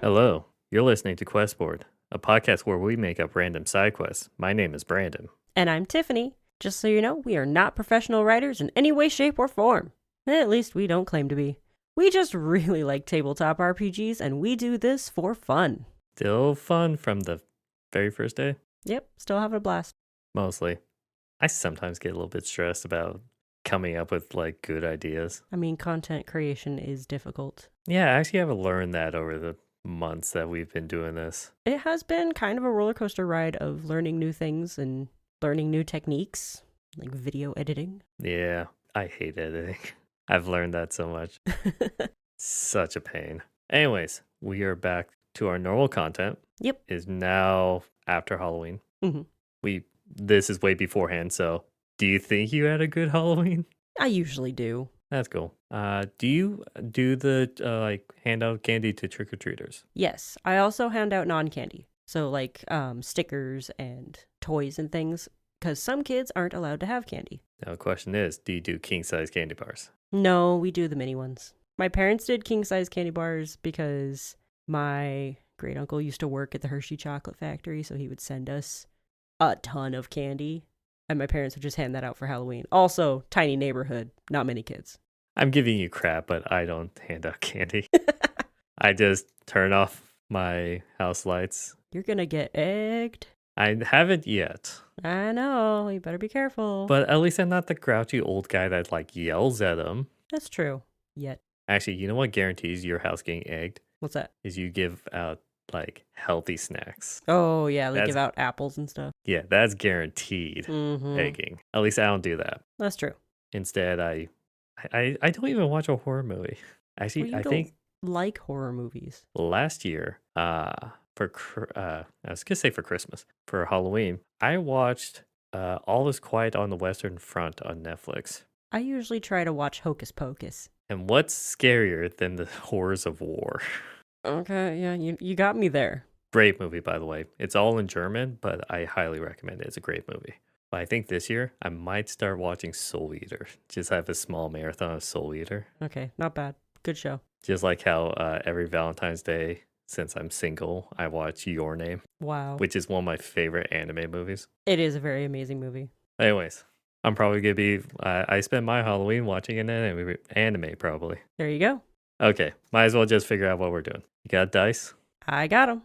Hello, you're listening to Questboard, a podcast where we make up random side quests. My name is Brandon. And I'm Tiffany. Just so you know, we are not professional writers in any way, shape, or form. At least we don't claim to be. We just really like tabletop RPGs, and we do this for fun. Still fun from the very first day? Yep, still having a blast. Mostly. I sometimes get a little bit stressed about coming up with good ideas. I mean, content creation is difficult. Yeah, I actually have learned that over the months that we've been doing this. It has been kind of a roller coaster ride of learning new things and learning new techniques, like video editing. Yeah, I hate editing. I've learned that so much. Such a pain. Anyways, we are back to our normal content. Yep. Is now after Halloween. Mm-hmm. This is way beforehand, so do you think you had a good Halloween? I usually do. That's cool. Do you do the hand out candy to trick-or-treaters? Yes, I also hand out non-candy. So stickers and toys and things, because some kids aren't allowed to have candy. Now the question is, do you do king-size candy bars? No, we do the mini ones. My parents did king-size candy bars because my great uncle used to work at the Hershey chocolate factory, so he would send us a ton of candy, and my parents would just hand that out for Halloween. Also, tiny neighborhood, not many kids. I'm giving you crap, but I don't hand out candy. I just turn off my house lights. You're gonna get egged. I haven't yet. I know, you better be careful. But at least I'm not the grouchy old guy that yells at them. That's true. Yet. Actually, you know what guarantees your house getting egged? What's that? Is you give out healthy snacks. Oh, yeah, give out apples and stuff. Yeah, that's guaranteed egging. At least I don't do that. That's true. Instead, I don't even watch a horror movie. Actually, Well, I think like horror movies. last year, I was gonna say for Christmas, for Halloween, I watched All Is Quiet on the Western Front on Netflix. I usually try to watch Hocus Pocus. And what's scarier than the horrors of war? Okay, yeah, you got me there. Great movie, by the way. It's all in German, but I highly recommend it. It's a great movie. But I think this year I might start watching Soul Eater. Just have a small marathon of Soul Eater. Okay, not bad. Good show. Just like how every Valentine's Day, since I'm single, I watch Your Name. Wow. Which is one of my favorite anime movies. It is a very amazing movie. Anyways, I'm probably going to be... I spent my Halloween watching an anime, probably. There you go. Okay, might as well just figure out what we're doing. You got dice? I got them.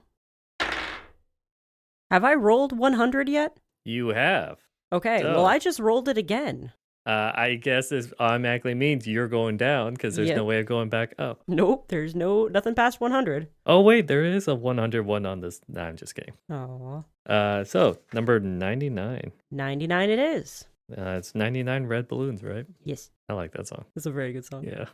Have I rolled 100 yet? You have. Okay, well, I just rolled it again. I guess this automatically means you're going down because there's no way of going back up. Nope, there's nothing past 100. Oh, wait, there is a 101 on this. Nah, I'm just kidding. Aw. So, number 99. 99 it is. It's 99 Red Balloons, right? Yes. I like that song. It's a very good song. Yeah.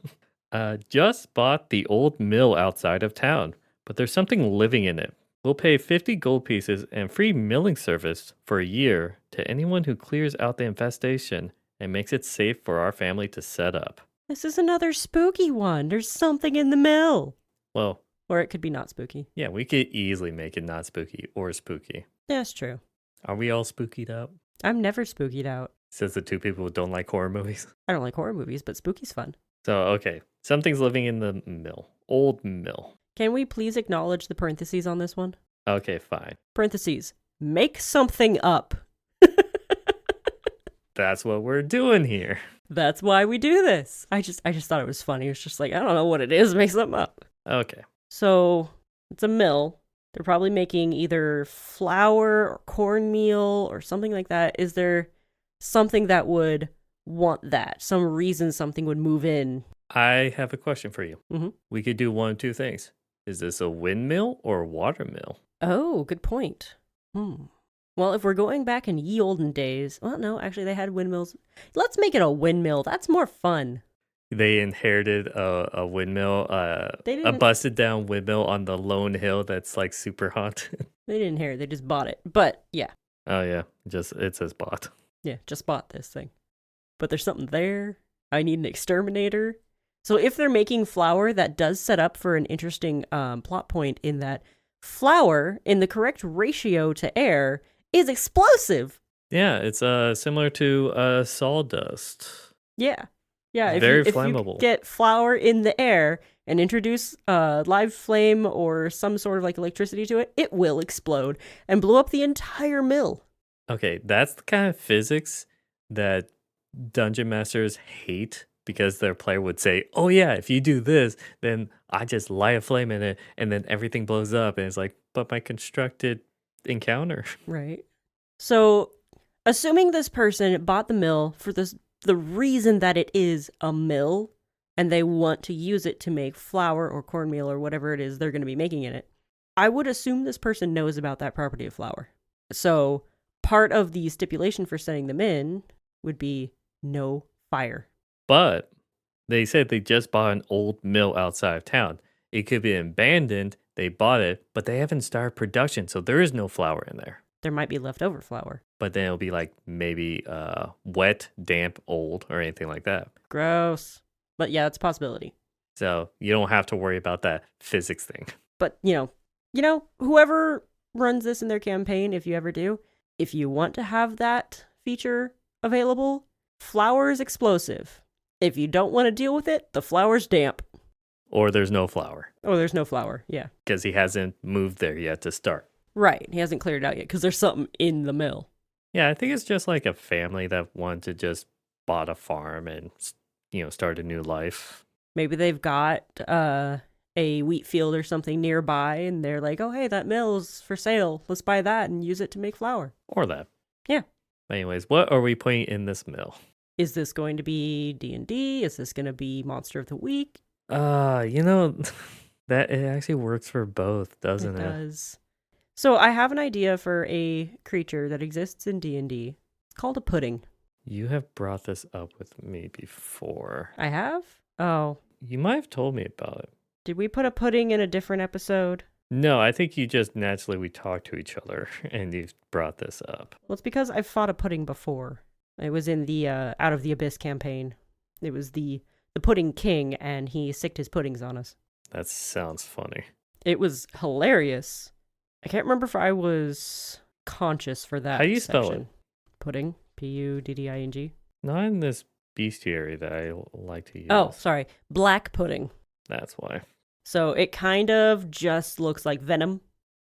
Just bought the old mill outside of town, but there's something living in it. We'll pay 50 gold pieces and free milling service for a year to anyone who clears out the infestation and makes it safe for our family to set up. This is another spooky one. There's something in the mill. Well, or it could be not spooky. Yeah, we could easily make it not spooky or spooky. That's true. Are we all spookied out? I'm never spookied out. Says the two people who don't like horror movies. I don't like horror movies, but spooky's fun. So, okay. Something's living in the mill. Old mill. Can we please acknowledge the parentheses on this one? Okay, fine. Parentheses. Make something up. That's what we're doing here. That's why we do this. I just thought it was funny. It's just I don't know what it is. Make something up. Okay. So, it's a mill. They're probably making either flour or cornmeal or something like that. Is there something that would want that? Some reason something would move in? I have a question for you. Mm-hmm. We could do one of two things. Is this a windmill or a water mill? Oh, good point. Well, if we're going back in ye olden days, well, no, actually they had windmills. Let's make it a windmill. That's more fun. They inherited a windmill, a busted down windmill on the lone hill that's super haunted. They didn't inherit, they just bought it. But yeah. Oh yeah, it says bought. Yeah, just bought this thing. But there's something there. I need an exterminator. So if they're making flour, that does set up for an interesting plot point in that flour, in the correct ratio to air, is explosive. Yeah, it's similar to sawdust. Yeah. Yeah, Very flammable. If you get flour in the air, and introduce a live flame or some sort of like electricity to it, it will explode and blow up the entire mill. Okay, that's the kind of physics that dungeon masters hate because their player would say, "Oh yeah, if you do this, then I just light a flame in it and then everything blows up." And it's like, "But my constructed encounter." Right. So, assuming this person bought the mill for the reason that it is a mill and they want to use it to make flour or cornmeal or whatever it is they're going to be making in it, I would assume this person knows about that property of flour. So, part of the stipulation for setting them in would be no fire. But they said they just bought an old mill outside of town. It could be abandoned. They bought it, but they haven't started production, so there is no flour in there. There might be leftover flour. But then it'll be like maybe wet, damp, old, or anything like that. Gross. But yeah, it's a possibility. So you don't have to worry about that physics thing. But, whoever runs this in their campaign, if you ever do, if you want to have that feature available, flour is explosive. If you don't want to deal with it, the flour's damp. Or there's no flour. Oh, there's no flour, yeah. Because he hasn't moved there yet to start. Right, he hasn't cleared it out yet because there's something in the mill. Yeah, I think it's just like a family that wanted to just bought a farm and, start a new life. Maybe they've got a wheat field or something nearby and they're like, oh, hey, that mill's for sale. Let's buy that and use it to make flour. Or that. Yeah. Anyways, what are we putting in this mill? Is this going to be D&D? Is this going to be Monster of the Week? That it actually works for both, doesn't it? It does. So I have an idea for a creature that exists in D&D. It's called a pudding. You have brought this up with me before. I have? Oh. You might have told me about it. Did we put a pudding in a different episode? No, I think you just naturally we talked to each other and you brought this up. Well, it's because I've fought a pudding before. It was in the Out of the Abyss campaign. It was the Pudding King, and he sicked his puddings on us. That sounds funny. It was hilarious. I can't remember if I was conscious for that. How do you spell it? Pudding. Pudding. Not in this bestiary that I like to use. Oh, sorry. Black pudding. That's why. So it kind of just looks like venom.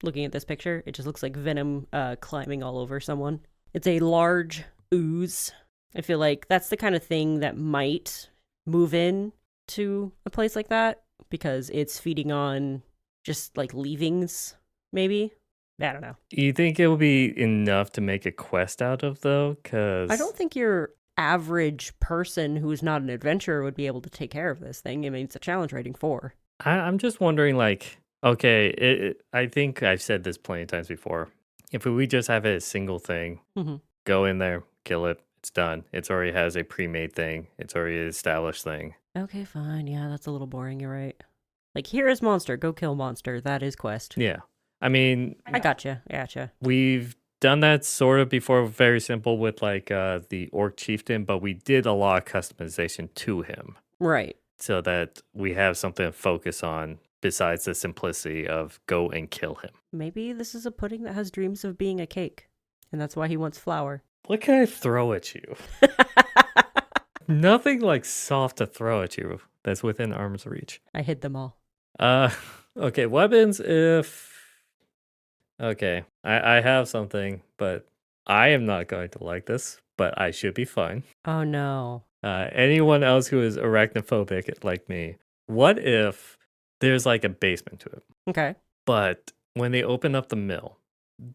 Looking at this picture, it just looks like venom climbing all over someone. It's a large ooze. I feel like that's the kind of thing that might move in to a place like that because it's feeding on just like leavings, maybe. I don't know. You think it will be enough to make a quest out of, though? Because I don't think your average person who's not an adventurer would be able to take care of this thing. I mean, it's a challenge rating 4. I'm just wondering, like, okay, I think I've said this plenty of times before. If we just have it a single thing, go in there, kill it, it's done. It already has a pre-made thing. It's already an established thing. Okay, fine. Yeah, that's a little boring. You're right. Like, here is monster. Go kill monster. That is quest. Yeah. I mean... I gotcha. We've done that sort of before, very simple with, like, the Orc Chieftain, but we did a lot of customization to him. Right. So that we have something to focus on besides the simplicity of go and kill him. Maybe this is a pudding that has dreams of being a cake, and that's why he wants flour. What can I throw at you? Nothing like soft to throw at you that's within arm's reach. I hid them all. Okay, weapons Okay, I have something, but I am not going to like this, but I should be fine. Oh no. Anyone else who is arachnophobic like me, what if there's like a basement to it? Okay. But when they open up the mill,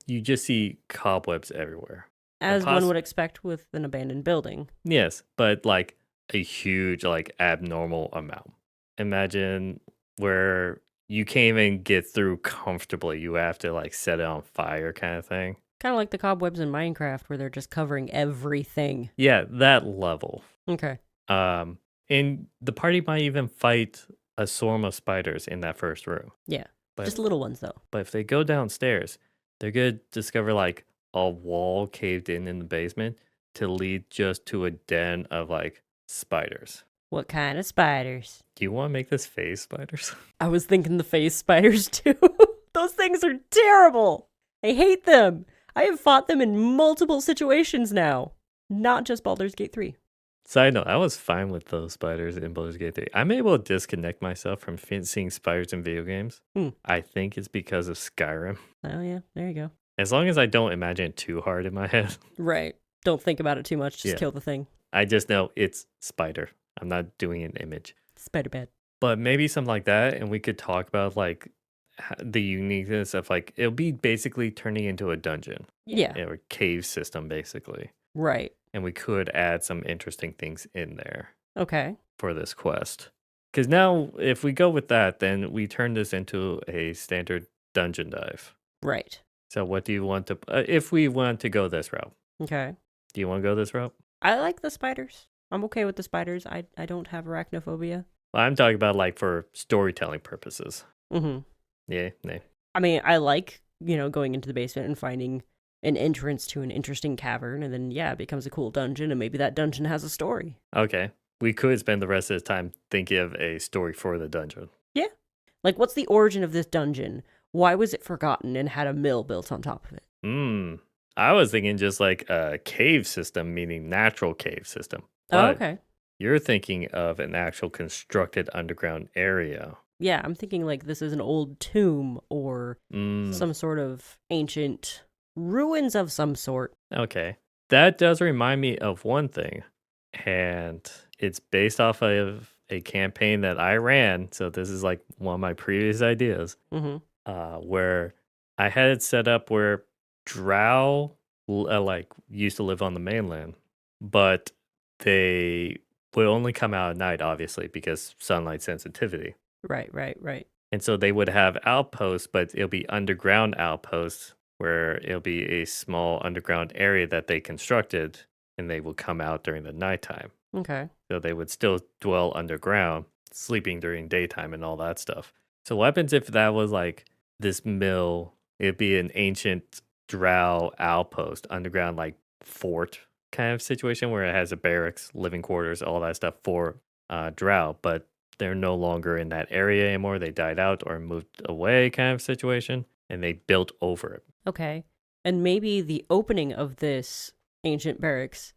you just see cobwebs everywhere. As one would expect with an abandoned building. Yes, but like a huge, like abnormal amount. Imagine where you can't even get through comfortably. You have to like set it on fire kind of thing. Kind of like the cobwebs in Minecraft where they're just covering everything. Yeah, that level. Okay. And the party might even fight a swarm of spiders in that first room. Yeah, just little ones though. But if they go downstairs, they're going to discover like a wall caved in the basement to lead just to a den of like spiders. What kind of spiders? Do you want to make this phase spiders? I was thinking the phase spiders too. Those things are terrible. I hate them. I have fought them in multiple situations now. Not just Baldur's Gate 3. Side note, I was fine with those spiders in Baldur's Gate 3. I'm able to disconnect myself from seeing spiders in video games. Hmm. I think it's because of Skyrim. Oh, yeah. There you go. As long as I don't imagine it too hard in my head. Right. Don't think about it too much. Just Yeah. kill the thing. I just know it's spider. I'm not doing an image. Spider bad. But maybe something like that, and we could talk about like the uniqueness of like it'll be basically turning into a dungeon Yeah. or cave system basically. Right. And we could add some interesting things in there Okay. for this quest. Because now, if we go with that, then we turn this into a standard dungeon dive. Right. So, what do you want to, if we want to go this route, Okay. do you want to go this route? I like the spiders. I'm okay with the spiders. I don't have arachnophobia. Well, I'm talking about like for storytelling purposes. Mm-hmm. Yeah, nay. I mean, I like, going into the basement and finding an entrance to an interesting cavern, and then, yeah, it becomes a cool dungeon, and maybe that dungeon has a story. Okay. We could spend the rest of the time thinking of a story for the dungeon. Yeah. Like, what's the origin of this dungeon? Why was it forgotten and had a mill built on top of it? I was thinking just like a cave system, meaning natural cave system. Oh, But okay. you're thinking of an actual constructed underground area. Yeah, I'm thinking like this is an old tomb or Mm, some sort of ancient ruins of some sort. okay. That does remind me of one thing. And it's based off of a campaign that I ran. So this is like one of my previous ideas, Mm-hmm. where I had it set up where drow like used to live on the mainland, but they would only come out at night, obviously, because sunlight sensitivity. Right. And so they would have outposts, but it'll be underground outposts where it'll be a small underground area that they constructed and they will come out during the nighttime. Okay. So they would still dwell underground, sleeping during daytime and all that stuff. So what happens if that was like this mill? It'd be an ancient drow outpost, underground like fort kind of situation where it has a barracks, living quarters, all that stuff for drow, but they're no longer in that area anymore. They died out or moved away kind of situation, and they built over it. Okay. And maybe the opening of this ancient barracks,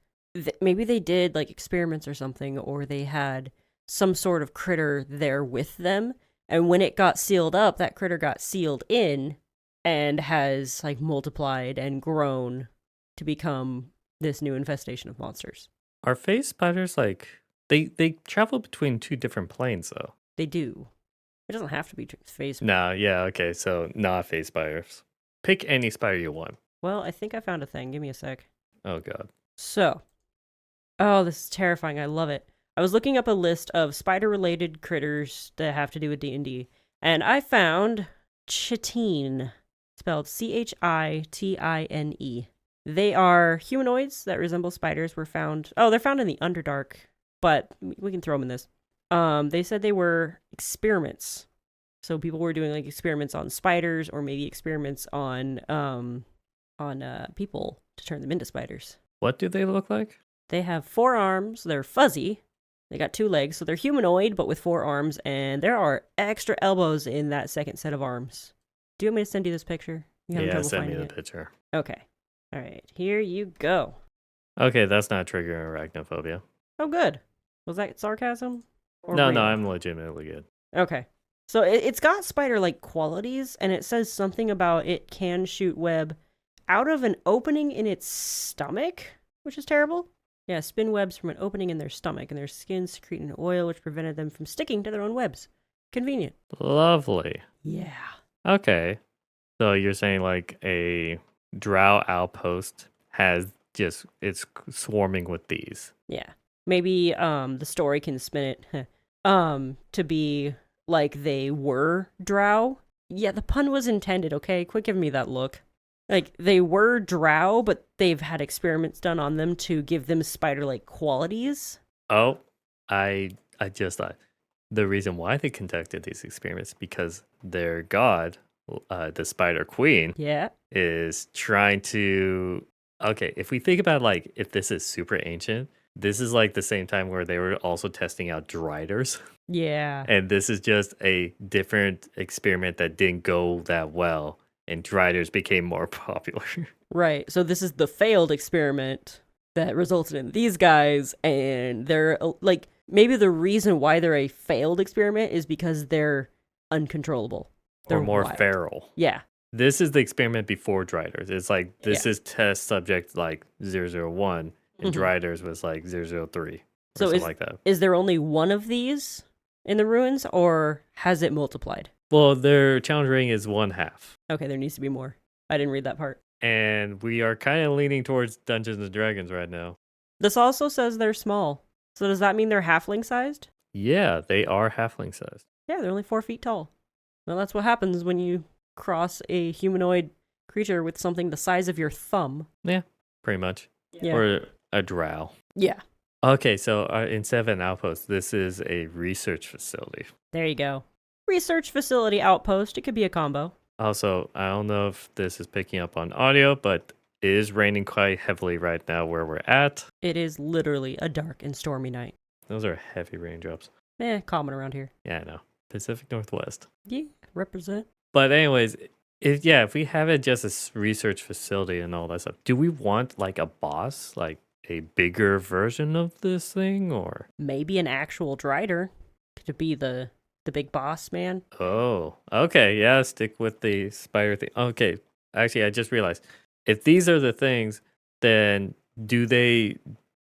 maybe they did like experiments or something, or they had some sort of critter there with them. And when it got sealed up, that critter got sealed in and has like multiplied and grown to become this new infestation of monsters. Are phase spiders like they travel between two different planes though? They do. It doesn't have to be phase. Nah, yeah, okay, so not phase spiders. Pick any spider you want. Well, I think I found a thing. Give me a sec. Oh god. So, oh, this is terrifying. I love it. I was looking up a list of spider-related critters that have to do with D&D, and I found chitine, spelled Chitine. They are humanoids that resemble spiders. They're found in the Underdark, but we can throw them in this. They said they were experiments. So people were doing like experiments on spiders or maybe experiments on people to turn them into spiders. What do they look like? They have 4 arms. They're fuzzy. They got 2 legs, so they're humanoid, but with 4 arms, and there are extra elbows in that second set of arms. Do you want me to send you this picture? You having Yeah, trouble send me finding the it? picture. Okay. All right. Here you go. Okay, that's not triggering arachnophobia. Oh, good. Was that sarcasm? Or No, real? I'm legitimately good. Okay. So it's got spider-like qualities, and it says something about it can shoot web out of an opening in its stomach, which is terrible. Yeah, spin webs from an opening in their stomach, and their skin secrete an oil which prevented them from sticking to their own webs. Convenient. Lovely. Yeah. Okay. So you're saying like a drow outpost has just it's swarming with these. Yeah. Maybe the story can spin it to be like they were drow. Yeah, the pun was intended, okay? Quit giving me that look. Like, they were drow, but they've had experiments done on them to give them spider-like qualities. Oh, I just thought the reason why they conducted these experiments because their god, the Spider Queen, Yeah. is trying to. Okay, if we think about like if this is super ancient, this is like the same time where they were also testing out driders, Yeah. and this is just a different experiment that didn't go that well, and driders became more popular. Right. So this is the failed experiment that resulted in these guys, and they're like, maybe the reason why they're a failed experiment is because they're uncontrollable. They're or more wild. feral. Yeah. This is the experiment before Driders. It's like this Yeah. is test subject like 001 and Mhm. Driders was like 003 or So something like that. is there only one of these in the ruins, or has it multiplied? Well, their challenge rating is 1/2. Okay, there needs to be more. I didn't read that part. And we are kind of leaning towards Dungeons and Dragons right now. This also says they're small. So does that mean they're halfling sized? Yeah, they are halfling sized. Yeah, they're only 4 feet tall. Well, that's what happens when you cross a humanoid creature with something the size of your thumb. Yeah, pretty much. Yeah. Or a drow. Yeah. Okay, so instead of an outpost, this is a research facility. There you go. Research facility outpost. It could be a combo. Also, I don't know if this is picking up on audio, but it is raining quite heavily right now where we're at. It is literally a dark and stormy night. Those are heavy raindrops. Common around here. Yeah, I know. Pacific Northwest. Yeah, represent. But anyways, if we have it just a research facility and all that stuff, do we want like a boss, like a bigger version of this thing, or Maybe an actual Drider. Could it be the big boss man? oh, okay, yeah, stick with the spider thing. Okay, actually, I just realized if these are the things, then do they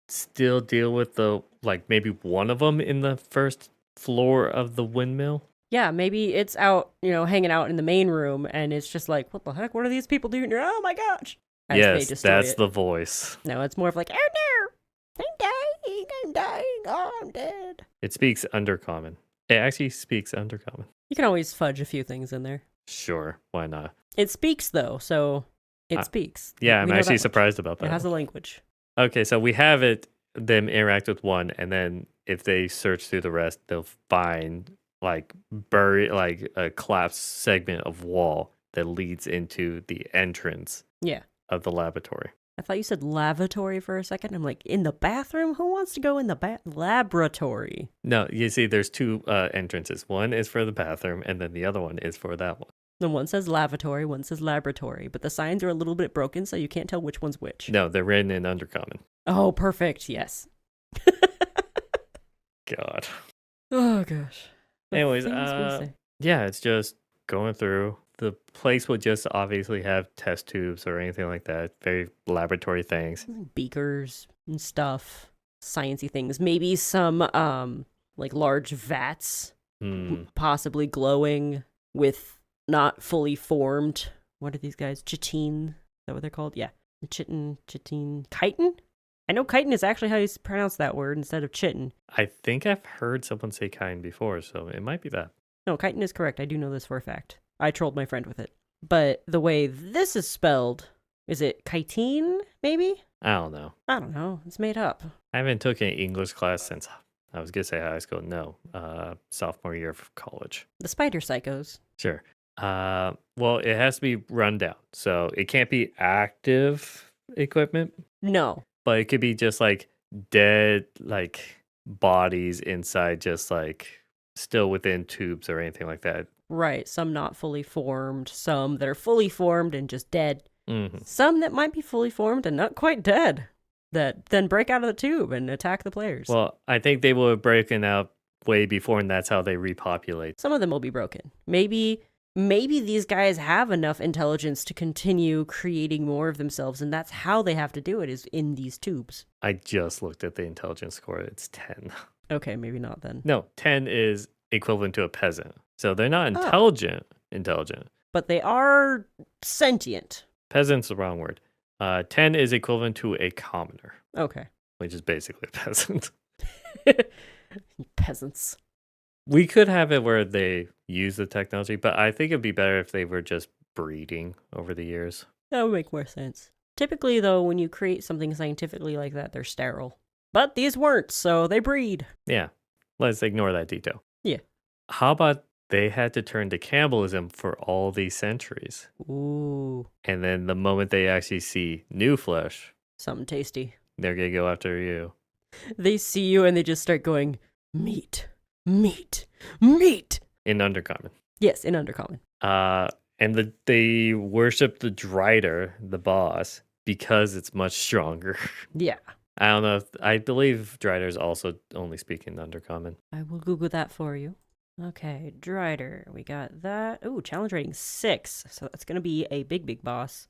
still deal with the like maybe one of them in the first floor of the windmill? Yeah, maybe it's out, hanging out in the main room, and it's just like, what the heck? What are these people doing here? Oh my gosh! As they Yes, destroy that's it. the voice. No, it's more of like, oh no, I'm dying, oh, I'm dead. It speaks Undercommon. It actually speaks Undercommon. You can always fudge a few things in there. Sure, why not? It speaks though, so it speaks. Yeah, We I'm know actually that much. surprised about that. It has a language. Okay, so we have them interact with one, and then if they search through the rest, they'll find like a collapsed segment of wall that leads into the entrance Yeah. of the laboratory. I thought you said lavatory for a second. I'm like, in the bathroom? Who wants to go in the laboratory? No, you see, there's two entrances. One is for the bathroom, and then the other one is for that one. The one says lavatory, one says laboratory, but the signs are a little bit broken, so you can't tell which one's which. No, they're written in Undercommon. Oh, perfect. Yes. God. Oh gosh. The Anyways, things we say. yeah, it's just going through. The place would just obviously have test tubes or anything like that. Very laboratory things. Beakers and stuff, sciencey things. Maybe some like large vats, possibly glowing with not fully formed. What are these guys? Chitine? Is that what they're called? Yeah, chitine, chitin. I know chitin is actually how you pronounce that word instead of chitin. I think I've heard someone say kind before, so it might be that. No, chitin is correct. I do know this for a fact. I trolled my friend with it. But the way this is spelled, is it chitin, maybe? I don't know. I don't know. It's made up. I haven't taken an English class since, I was going to say high school. No, sophomore year of college. The spider psychos. Sure. Well, it has to be run down. So it can't be active equipment, No. but it could be just like dead, like bodies inside, just like still within tubes or anything like that. Right. Some not fully formed. Some that are fully formed and just dead. Mm-hmm. Some that might be fully formed and not quite dead. That then break out of the tube and attack the players. Well, I think they will have broken out way before, and that's how they repopulate. Some of them will be broken. Maybe these guys have enough intelligence to continue creating more of themselves, and that's how they have to do it, is in these tubes. I just looked at the intelligence score. It's 10. Okay, maybe not then. No, 10 is equivalent to a peasant. So they're not intelligent. But they are sentient. Peasant's the wrong word. 10 is equivalent to a commoner, Okay. which is basically a peasant. Peasants. We could have it where they use the technology, but I think it'd be better if they were just breeding over the years. That would make more sense. Typically, though, when you create something scientifically like that, they're sterile. But these weren't, so they breed. Yeah, let's ignore that detail. Yeah. How about they had to turn to cannibalism for all these centuries? Ooh, And then the moment they actually see new flesh, something tasty. they're going to go after you. They see you and they just start going, meat, meat, meat. In Undercommon. Yes, in Undercommon. And they worship the Drider, the boss, because it's much stronger. Yeah. I don't know. I believe Driders also only speak in Undercommon. I will Google that for you. Okay, Drider. We got that. Oh, challenge rating 6. So that's going to be a big boss.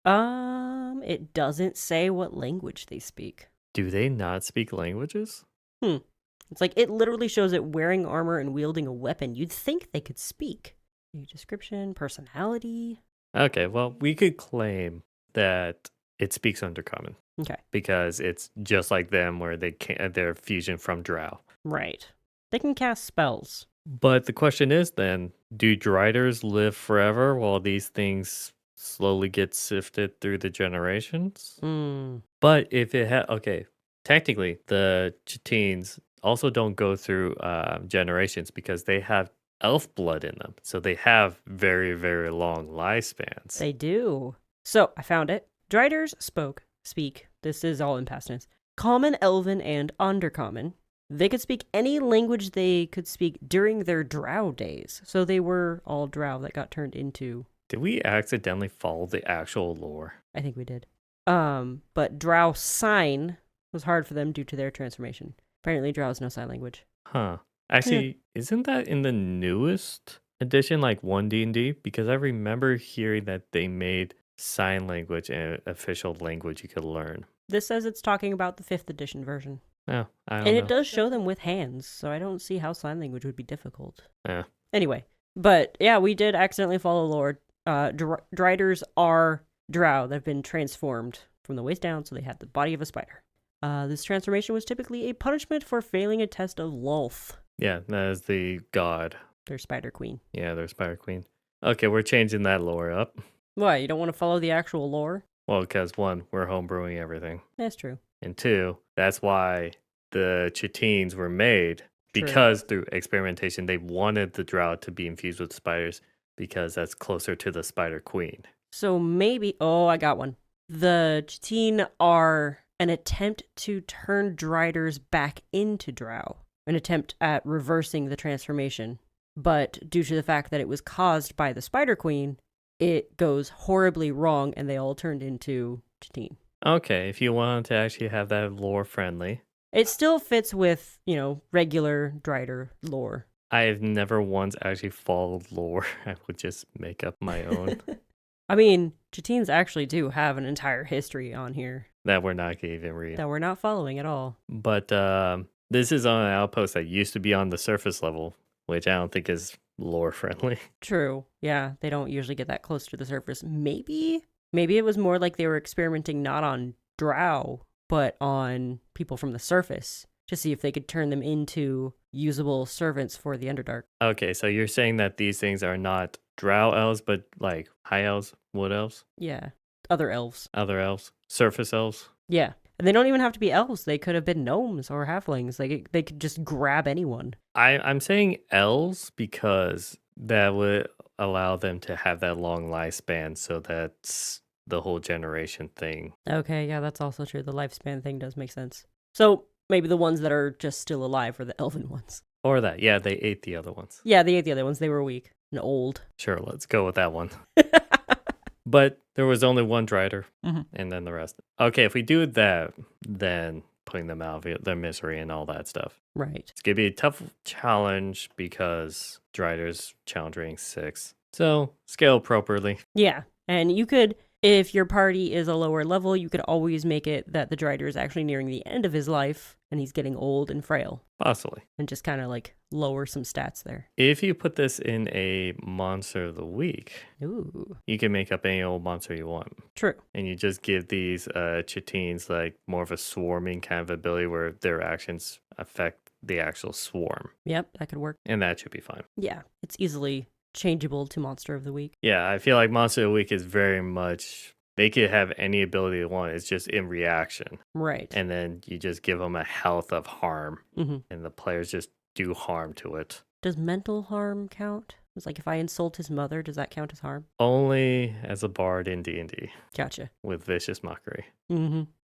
It doesn't say what language they speak. Do they not speak languages? It's like it literally shows it wearing armor and wielding a weapon. You'd think they could speak. Description, personality. Okay, well, we could claim that it speaks Undercommon. Okay. Because it's just like them where they're fusion from Drow. Right. They can cast spells. But the question is then, do Driders live forever while these things slowly get sifted through the generations? But if it okay, technically the Ch'teens also don't go through generations because they have elf blood in them. So they have very, very long lifespans. They do. So I found it. Driders speak. This is all in past tense. Common, Elven, and Undercommon. They could speak any language they could speak during their Drow days. So they were all Drow that got turned into. Did we accidentally follow the actual lore? I think we did. But Drow sign was hard for them due to their transformation. Apparently, Drow is no sign language. Huh. Actually, isn't that in the newest edition, like 1D&D? Because I remember hearing that they made sign language an official language you could learn. This says it's talking about the 5th edition version. Oh, I don't know. And it does show them with hands, so I don't see how sign language would be difficult. Yeah. Anyway, but yeah, we did accidentally follow lore. Driders are Drow that have been transformed from the waist down, so they had the body of a spider. This transformation was typically a punishment for failing a test of Lolth. Yeah, that is the god. Their spider queen. Yeah, their spider queen. Okay, we're changing that lore up. Why, you don't want to follow the actual lore? Well, because 1, we're homebrewing everything. That's true. And 2, that's why the Ch'teens were made. True. Because through experimentation, they wanted the Drow to be infused with spiders because that's closer to the spider queen. So maybe... Oh, I got one. The Ch'teen are an attempt to turn Driders back into Drow. An attempt at reversing the transformation. But due to the fact that it was caused by the spider queen, it goes horribly wrong and they all turned into Ch'teen. Okay, if you want to actually have that lore friendly. It still fits with, regular Drider lore. I've never once actually followed lore. I would just make up my own. I mean, Ch'teens actually do have an entire history on here. That we're not going to even read. That we're not following at all. But this is on an outpost that used to be on the surface level, which I don't think is lore friendly. True. Yeah, they don't usually get that close to the surface. Maybe it was more like they were experimenting not on Drow, but on people from the surface to see if they could turn them into usable servants for the Underdark. Okay, so you're saying that these things are not Drow elves, but like high elves, wood elves? Yeah. Other elves. Other elves? Surface elves? Yeah. And they don't even have to be elves. They could have been gnomes or halflings. They could just grab anyone. I'm saying elves because that would allow them to have that long lifespan, so that's the whole generation thing. Okay, yeah, that's also true. The lifespan thing does make sense. So maybe the ones that are just still alive are the elven ones. Or that, yeah, they ate the other ones. Yeah, they ate the other ones. They were weak and old. Sure, let's go with that one. But there was only one Drider, and then the rest. Okay, if we do that, then putting them out of their misery and all that stuff. Right. It's going to be a tough challenge because Drider's challenge rating 6. So, scale appropriately. Yeah, and you could, if your party is a lower level, you could always make it that the Drider is actually nearing the end of his life, and he's getting old and frail. Possibly. And just kind of like lower some stats there. If you put this in a monster of the week, Ooh. you can make up any old monster you want. True. And you just give these Ch'teens like more of a swarming kind of ability where their actions affect the actual swarm. Yep, that could work. And that should be fine. Yeah, it's easily changeable to monster of the week. Yeah, I feel like monster of the week is very much, they could have any ability they want. It's just in reaction. Right. And then you just give them a health of harm. And the players just do harm to it. Does mental harm count? It's like if I insult his mother, does that count as harm? Only as a bard in D&D. Gotcha. With vicious mockery.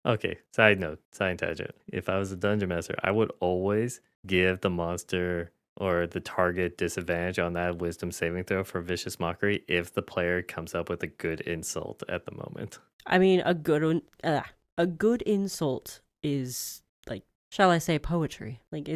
Okay, side note, side tangent. If I was a dungeon master, I would always give the monster or the target disadvantage on that wisdom saving throw for vicious mockery if the player comes up with a good insult at the moment. I mean, a good insult is like, shall I say, poetry. Like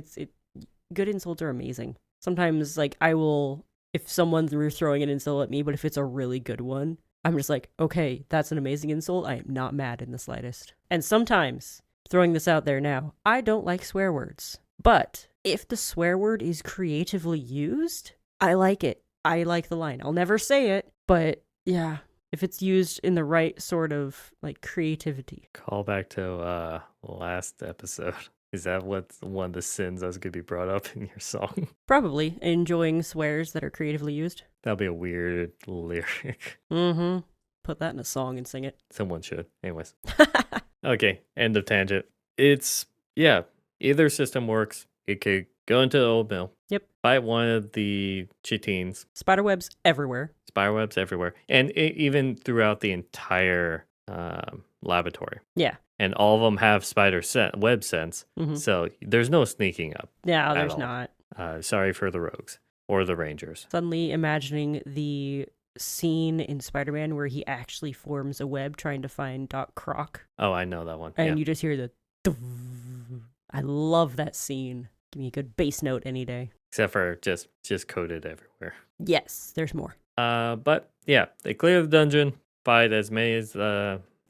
good insults are amazing. Sometimes like I will, if someone's throwing an insult at me, but if it's a really good one, I'm just like, okay, that's an amazing insult. I am not mad in the slightest. And sometimes, throwing this out there now, I don't like swear words. But if the swear word is creatively used, I like it. I like the line. I'll never say it, but yeah, if it's used in the right sort of like creativity. Call back to last episode. Is that what's one of the sins that's going to be brought up in your song? Probably enjoying swears that are creatively used. That'll be a weird lyric. Mm-hmm. Put that in a song and sing it. Someone should. Anyways. Okay, end of tangent. It's, yeah, either system works. It could go into the old mill. Yep. Fight one of the chitines. Spiderwebs everywhere. Spiderwebs everywhere. And even throughout the entire laboratory. Yeah. And all of them have web sense. Mm-hmm. So there's no sneaking up. Yeah, there's not. Sorry for the rogues or the rangers. Suddenly imagining the scene in Spider-Man where he actually forms a web trying to find Doc Croc. Oh, I know that one. And you just hear the... I love that scene. Give me a good bass note any day. Except for just coded everywhere. Yes, there's more. But yeah, they clear the dungeon, fight as many as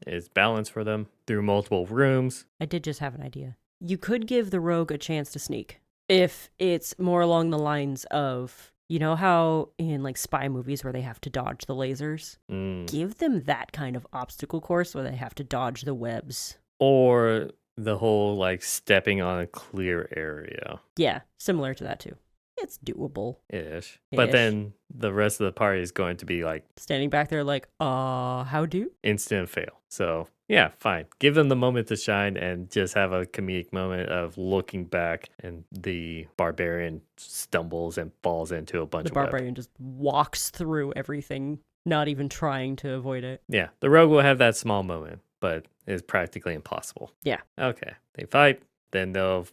is balanced for them through multiple rooms. I did just have an idea. You could give the rogue a chance to sneak if it's more along the lines of, you know how in like spy movies where they have to dodge the lasers? Give them that kind of obstacle course where they have to dodge the webs. Or the whole like stepping on a clear area. Yeah, similar to that too. It's doable. Ish. But then the rest of the party is going to be like standing back there like, how do? Instant fail. So yeah, fine. Give them the moment to shine and just have a comedic moment of looking back and the barbarian stumbles and falls into a bunch of web. The barbarian just walks through everything, not even trying to avoid it. Yeah, the rogue will have that small moment, but it's practically impossible. Yeah. Okay. They fight. Then they'll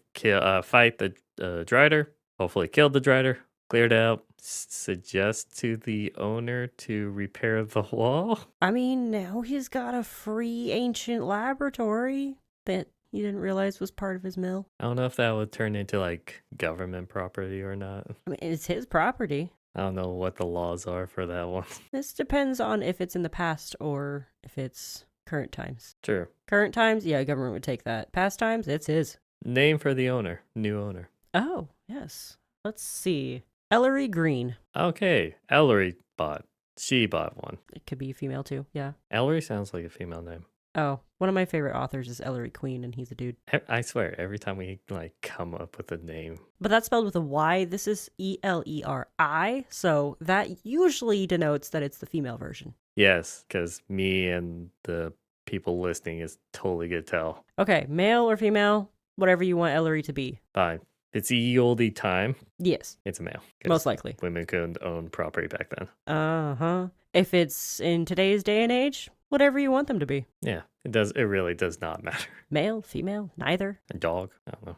fight the Drider. Hopefully kill the Drider. Cleared out. Suggest to the owner to repair the wall. I mean, now he's got a free ancient laboratory that he didn't realize was part of his mill. I don't know if that would turn into like government property or not. I mean, it's his property. I don't know what the laws are for that one. This depends on if it's in the past or if it's current times. True. Current times, yeah, government would take that. Past times, it's his. Name for the owner. New owner. Oh, yes. Let's see. Ellery Green. Okay. Ellery bought. She bought one. It could be female too, yeah. Ellery sounds like a female name. Oh, one of my favorite authors is Ellery Queen, and he's a dude. I swear, every time we like come up with a name. But that's spelled with a Y. This is Eleri, so that usually denotes that it's the female version. Yes, because me and the people listening is totally good tell. Okay, male or female, whatever you want Ellery to be. Fine. It's the oldie time. Yes. It's a male. Most likely. Women couldn't own property back then. Uh-huh. If it's in today's day and age, whatever you want them to be. Yeah, it does. It really does not matter. Male, female, neither. A dog? I don't know.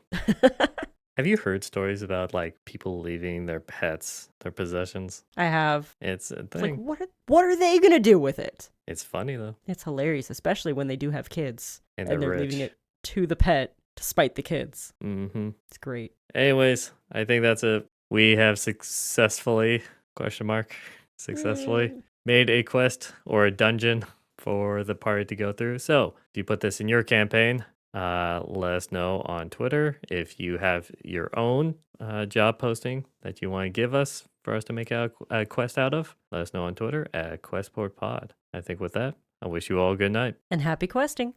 Have you heard stories about like people leaving their pets, their possessions? I have. It's a It's thing. like, what are they going to do with it? It's funny though. It's hilarious, especially when they do have kids. And they're rich. leaving it to the pet to spite the kids. Mm-hmm. It's great. Anyways, I think that's it. We have successfully made a quest or a dungeon for the party to go through. So if you put this in your campaign, let us know on Twitter. If you have your own job posting that you want to give us for us to make a quest out of, let us know on Twitter at QuestportPod. I think with that, I wish you all a good night. And happy questing.